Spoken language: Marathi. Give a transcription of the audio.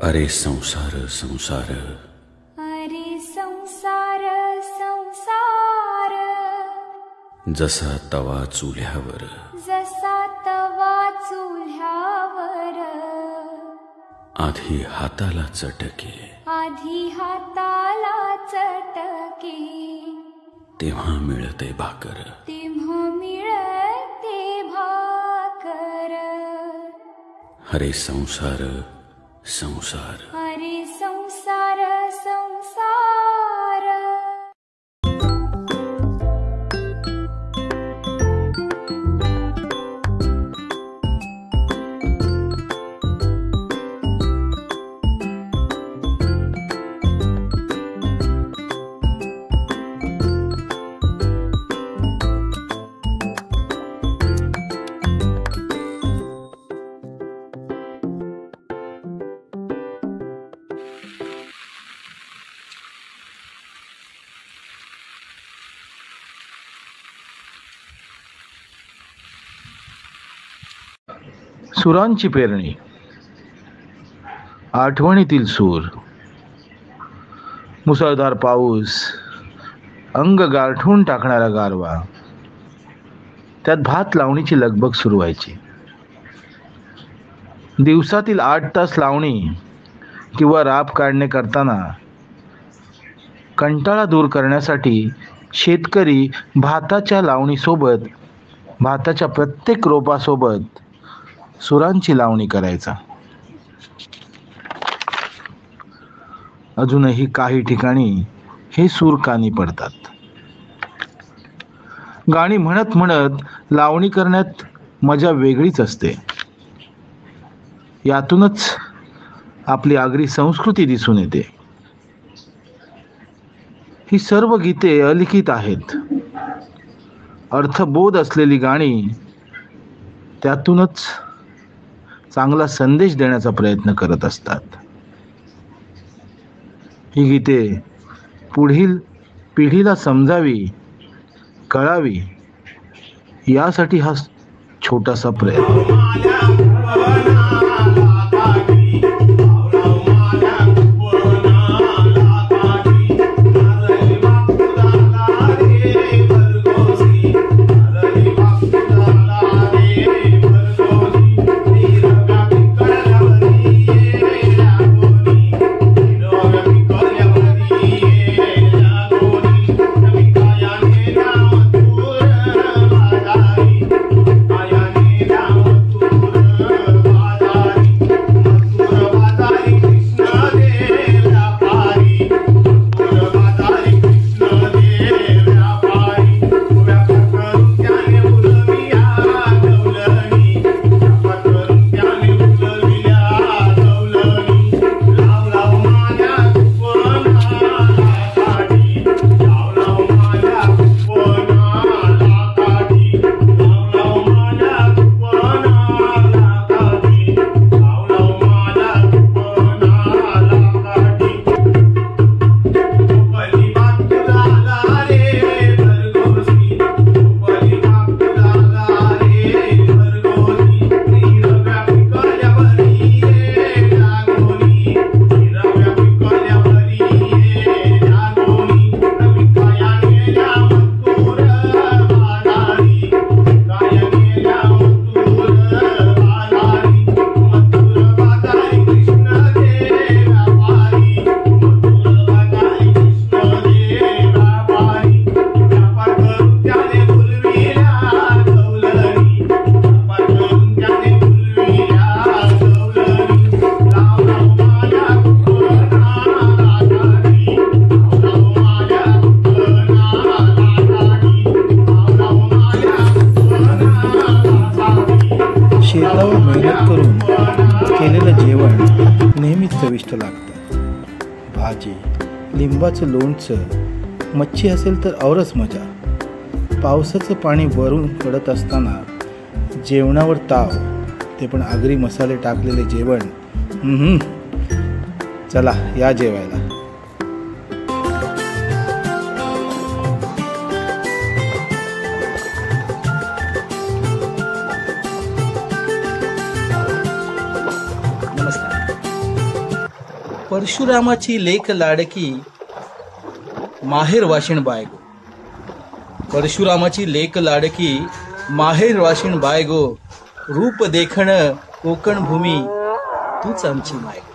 अरे संसार संसार, अरे संसार संसार, जसा तवा चुल्यावर, जसा तवा चुल्यावर, आधी हाताला चटके, आधी हाताला चटके, तेव्हा मिळते भाकर, तेव्हा मिळते भाकर. अरे संसार संसार, अरे संसार संसार. सुरांची पेरणी, आठवणीतील सूर, मुसळधार पाऊस, अंग गारठून टाकणारा गारवा, त्यात भात लावणीची लगबग सुरू व्हायची. दिवसातील 8 तास लावणी किंवा राब काढणे करताना कंटाळा दूर करण्यासाठी शेतकरी भाताच्या लावणीसोबत, भाताच्या प्रत्येक रोपासोबत सुरांची लावणी करायचा. अजूनही काही ठिकाणी हे सूर कानी पडतात. गाणी म्हणत म्हणत लावणी करण्यात मजा वेगळीच असते. यातूनच आपली आगरी संस्कृती दिसून येते. ही सर्व गीते अलिखित आहेत. अर्थबोध असलेली गाणी त्यातूनच चांगला संदेश देण्याचा प्रयत्न करत असतात. ही गीते पुढील पिढीला समजावी, कळावी, यासाठी हा छोटासा प्रयत्न. शेतावर मेहनत करून केलेलं जेवण नेहमीच चविष्ट लागतं. भाजी, लिंबाचं लोणचं, मच्छी असेल तर औरच मजा. पावसाचं पाणी वरून पडत असताना जेवणावर ताव, ते पण आगरी मसाले टाकलेले जेवण. चला या जेवायला. परशुरामाची लेक लाडकी माहेर वाशिण बायगो. परशुरामाची लेक लाडकी माहेर वाशिण बायगो. रूप देखण कोकण भूमी तूच आमची मायगो.